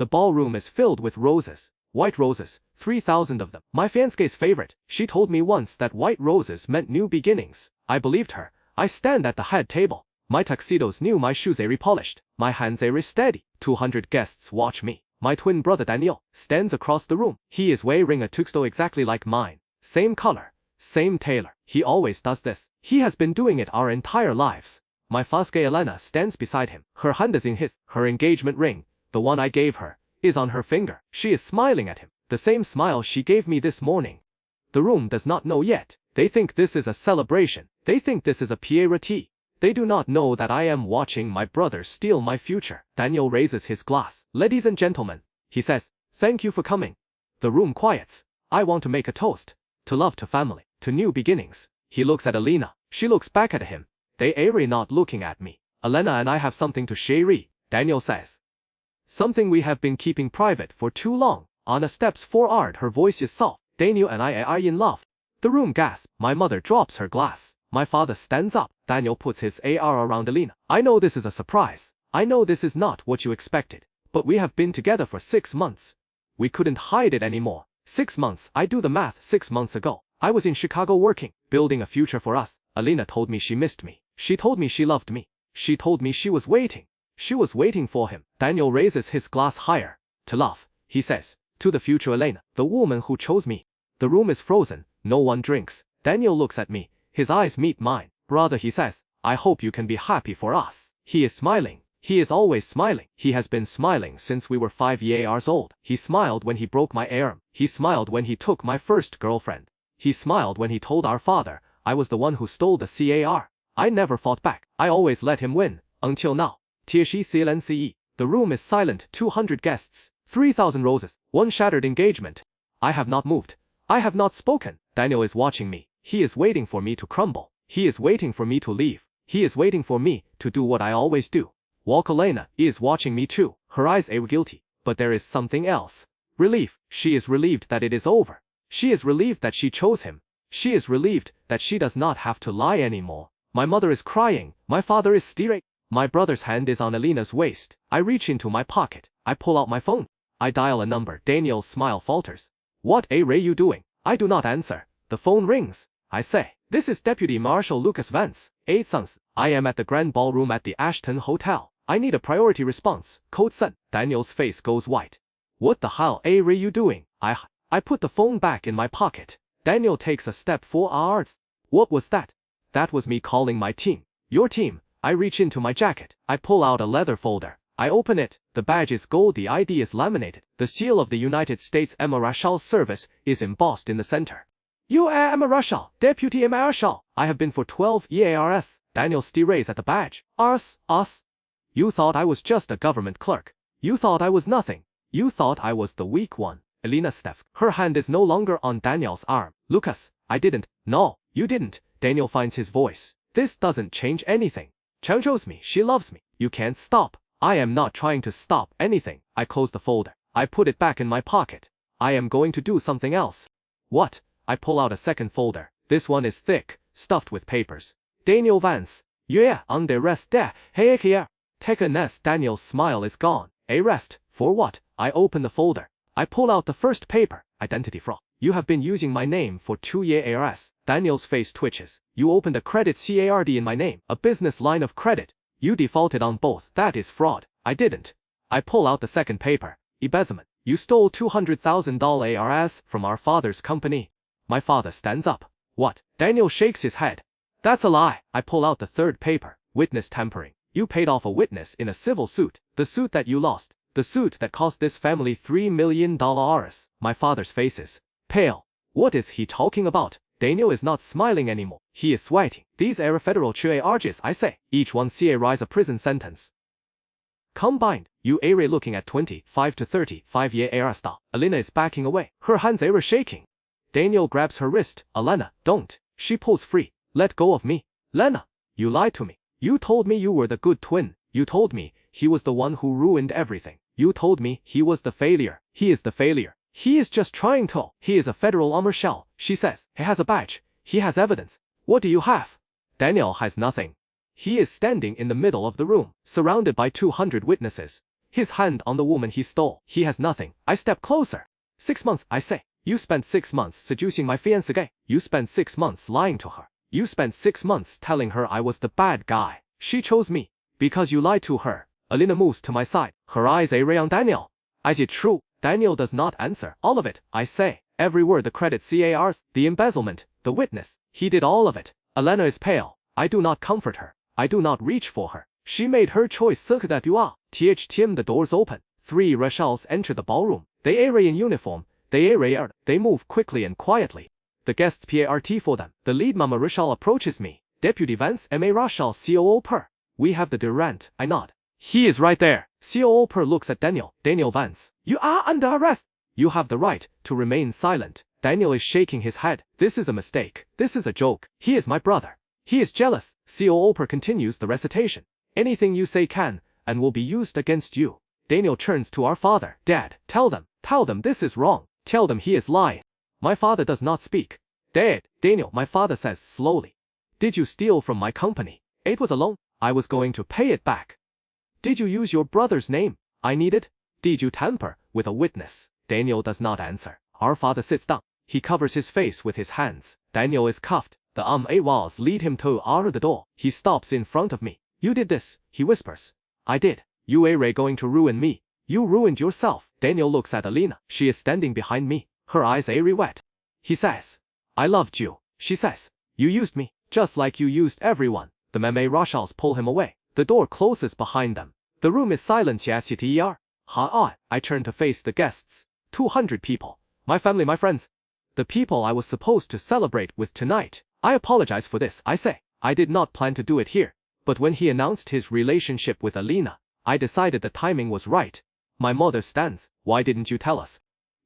The ballroom is filled with roses. White roses, 3,000 of them. My fiancée's favorite. She told me once that white roses meant new beginnings. I believed her. I stand at the head table. My tuxedo's new, my shoes are repolished, my hands are steady. 200 guests watch me. My twin brother Daniel stands across the room. He is wearing a tuxedo exactly like mine. Same color, same tailor. He always does this. He has been doing it our entire lives. My fiancée Elena stands beside him. Her hand is in his. Her engagement ring, the one I gave her, is on her finger. She is smiling at him. The same smile she gave me this morning. The room does not know yet. They think this is a celebration. They think this is a party. They do not know that I am watching my brother steal my future. Daniel raises his glass. Ladies and gentlemen, he says, thank you for coming. The room quiets. I want to make a toast. To love, to family, to new beginnings. He looks at Elena. She looks back at him. They are not looking at me. Elena and I have something to share, Daniel says. Something we have been keeping private for too long. Anna steps forward. Her voice is soft. Daniel and I are in love. The room gasps. My mother drops her glass. My father stands up. Daniel puts his arm around Elena. I know this is a surprise. I know this is not what you expected. But we have been together for 6 months. We couldn't hide it anymore. 6 months. I do the math. 6 months ago, I was in Chicago working, building a future for us. Elena told me she missed me. She told me she loved me. She told me she was waiting. She was waiting for him. Daniel raises his glass higher. To love, he says. To the future Elena, the woman who chose me. The room is frozen. No one drinks. Daniel looks at me. His eyes meet mine. Brother, he says, I hope you can be happy for us. He is smiling. He is always smiling. He has been smiling since we were 5 years old. He smiled when he broke my arm. He smiled when he took my first girlfriend. He smiled when he told our father I was the one who stole the car. I never fought back. I always let him win. Until now. The room is silent. 200 guests. 3,000 roses. 1 shattered engagement. I have not moved. I have not spoken. Daniel is watching me. He is waiting for me to crumble. He is waiting for me to leave. He is waiting for me to do what I always do. Elena is watching me too. Her eyes are guilty. But there is something else. Relief. She is relieved that it is over. She is relieved that she chose him. She is relieved that she does not have to lie anymore. My mother is crying. My father is staring. My brother's hand is on Elena's waist. I reach into my pocket. I pull out my phone. I dial a number. Daniel's smile falters. What are you doing? I do not answer. The phone rings. I say, this is Deputy Marshal Lucas Vance, 8 sons. I am at the Grand Ballroom at the Ashton Hotel. I need a priority response. Code sent. Daniel's face goes white. What the hell are you doing? I put the phone back in my pocket. Daniel takes a step forward. What was that? That was me calling my team. Your team. I reach into my jacket. I pull out a leather folder. I open it. The badge is gold. The ID is laminated. The seal of the United States Marshal Service is embossed in the center. You are Marshal, Deputy Marshal. I have been for 12 years. Daniel stares at the badge. Us. You thought I was just a government clerk. You thought I was nothing. You thought I was the weak one. Elena steps. Her hand is no longer on Daniel's arm. Lucas, I didn't. No, you didn't. Daniel finds his voice. This doesn't change anything. Chang chose me. She loves me. You can't stop. I am not trying to stop anything. I close the folder. I put it back in my pocket. I am going to do something else. What? I pull out a second folder. This one is thick, stuffed with papers. Daniel Vance. Yeah, under arrest there. Hey, here. Take a nest. Daniel's smile is gone. Arrest? For what? I open the folder. I pull out the first paper. Identity fraud. You have been using my name for 2 years. Daniel's face twitches. You opened a credit card in my name. A business line of credit. You defaulted on both. That is fraud. I didn't. I pull out the second paper. Embezzlement. You stole $200,000 from our father's company. My father stands up. What? Daniel shakes his head. That's a lie. I pull out the third paper. Witness tampering. You paid off a witness in a civil suit. The suit that you lost. The suit that cost this family $3 million. My father's face is pale. What is he talking about? Daniel is not smiling anymore. He is sweating. These are federal charges, I say. Each one rise a prison sentence. Combined, you are looking at 25 to 35 years. Elena is backing away. Her hands are shaking. Daniel grabs her wrist. Elena, don't. She pulls free. Let go of me. Lena, you lied to me. You told me you were the good twin. You told me he was the one who ruined everything. You told me he was the failure. He is the failure. He is just trying to. He is a federal Marshal, she says. He has a badge. He has evidence. What do you have? Daniel has nothing. He is standing in the middle of the room, surrounded by 200 witnesses. his hand on the woman he stole. He has nothing. I step closer. 6 months, I say. You spent 6 months seducing my fiancée. You spent 6 months lying to her. You spent 6 months telling her I was the bad guy. She chose me. Because you lied to her. Elena moves to my side. Her eyes are on Daniel. Is it true? Daniel does not answer. All of it, I say. Every word, the credit cars, the embezzlement, the witness. He did all of it. Elena is pale. I do not comfort her. I do not reach for her. She made her choice. THTM, the doors open. 3 Marshals enter the ballroom. They are in uniform. They move quickly and quietly. The guests PART for them. The lead Mama Marshal approaches me. Deputy Vance MA Marshal COO Per. We have the Durant. I nod. He is right there. COO Per looks at Daniel. Daniel Vance. You are under arrest. You have the right to remain silent. Daniel is shaking his head. This is a mistake. This is a joke. He is my brother. He is jealous. COO Per continues the recitation. Anything you say can and will be used against you. Daniel turns to our father. Dad, tell them this is wrong. Tell them he is lying. My father does not speak. Dad, Daniel, my father says slowly. Did you steal from my company? It was a loan. I was going to pay it back. Did you use your brother's name? I need it. Did you tamper with a witness? Daniel does not answer. Our father sits down. He covers his face with his hands. Daniel is cuffed. The walls lead him to the door. He stops in front of me. You did this, he whispers. I did. You are going to ruin me. You ruined yourself. Daniel looks at Elena. She is standing behind me. Her eyes are wet. He says, I loved you. She says, you used me, just like you used everyone. The Meme Marshals pull him away. The door closes behind them. The room is silent. I turn to face the guests. 200 people. My family, my friends. The people I was supposed to celebrate with tonight. I apologize for this, I say. I did not plan to do it here. But when he announced his relationship with Elena, I decided the timing was right. My mother stands. Why didn't you tell us?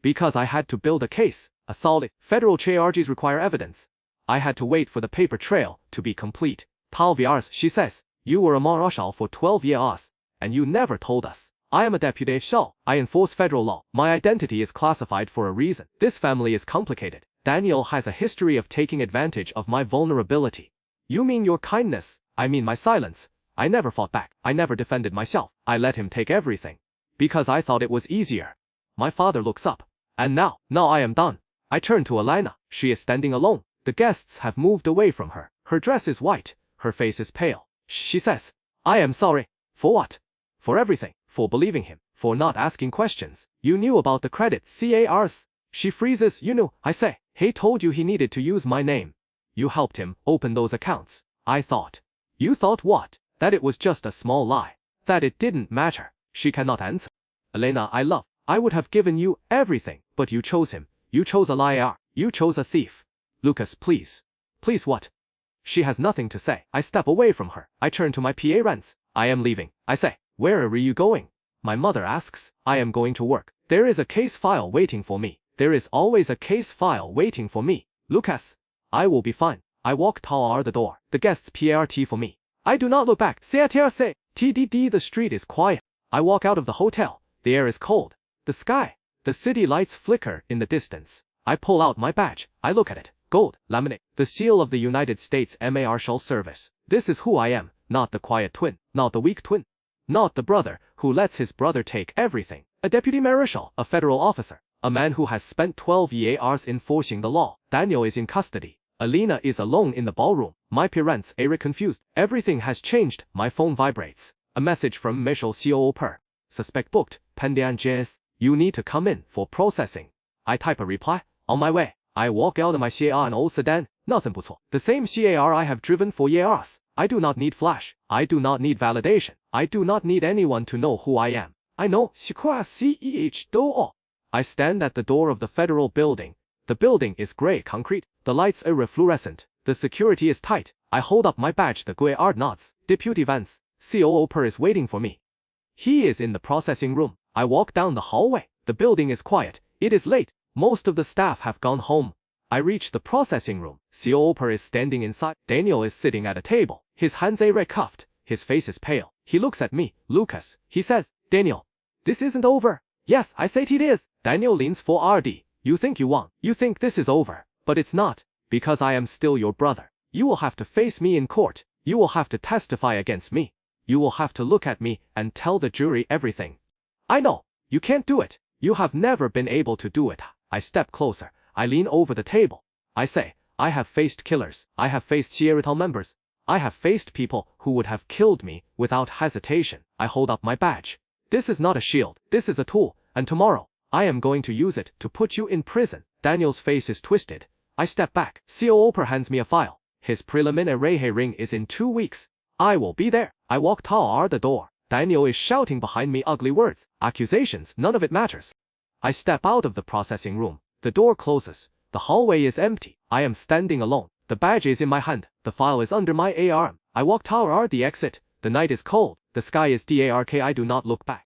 Because I had to build a case. A solid. Federal charges require evidence. I had to wait for the paper trail to be complete. 12 years, she says. You were a Marshal for 12 years. And you never told us. I am a deputy Marshal. I enforce federal law. My identity is classified for a reason. This family is complicated. Daniel has a history of taking advantage of my vulnerability. You mean your kindness? I mean my silence. I never fought back. I never defended myself. I let him take everything. Because I thought it was easier. My father looks up. And now I am done. I turn to Elena. She is standing alone. The guests have moved away from her. Her dress is white. Her face is pale. She says, I am sorry. For what? For everything. For believing him. For not asking questions. You knew about the credit cars. She freezes. You knew, I say. He told you he needed to use my name. You helped him open those accounts. I thought. You thought what? That it was just a small lie. That it didn't matter. She cannot answer. Elena, I love. I would have given you everything, but you chose him. You chose a liar. You chose a thief. Lucas, please. Please what? She has nothing to say. I step away from her. I turn to my PA Rance. I am leaving. I say, where are you going? My mother asks. I am going to work. There is a case file waiting for me. There is always a case file waiting for me. Lucas. I will be fine. I walk toward the door. The guests PART for me. I do not look back. TDD. The street is quiet. I walk out of the hotel. The air is cold. The sky. The city lights flicker in the distance. I pull out my badge. I look at it. Gold, laminate. The seal of the United States Marshal Service. This is who I am. Not the quiet twin. Not the weak twin. Not the brother who lets his brother take everything. A deputy marshal. A federal officer. A man who has spent 12 years enforcing the law. Daniel is in custody. Elena is alone in the ballroom. My parents are confused. Everything has changed. My phone vibrates. A message from Marshal COO Per. Suspect booked. Pendian JS. You need to come in for processing. I type a reply. On my way. I walk out of my CAR an old sedan. Nothing 不错. The same CAR I have driven for years. I do not need flash. I do not need validation. I do not need anyone to know who I am. I know. I stand at the door of the federal building. The building is gray concrete. The lights are fluorescent. The security is tight. I hold up my badge. The guard nods. Deputy Vance, COO Per is waiting for me. He is in the processing room. I walk down the hallway. The building is quiet. It is late. Most of the staff have gone home. I reach the processing room. COO Per is standing inside. Daniel is sitting at a table. His hands are cuffed. His face is pale. He looks at me. Lucas, he says, Daniel, this isn't over. Yes, I say it is. Daniel leans forward. You think you won. You think this is over. But it's not. Because I am still your brother. You will have to face me in court. You will have to testify against me. You will have to look at me and tell the jury everything. I know. You can't do it. You have never been able to do it. I step closer. I lean over the table. I say, I have faced killers. I have faced Sierratal members. I have faced people who would have killed me without hesitation. I hold up my badge. This is not a shield. This is a tool. And tomorrow, I am going to use it to put you in prison. Daniel's face is twisted. I step back. COO hands me a file. His preliminary hearing is in 2 weeks. I will be there. I walk toward the door. Daniel is shouting behind me ugly words. Accusations, none of it matters. I step out of the processing room. The door closes. The hallway is empty. I am standing alone. The badge is in my hand. The file is under my arm. I walk toward the exit. The night is cold. The sky is dark. I do not look back.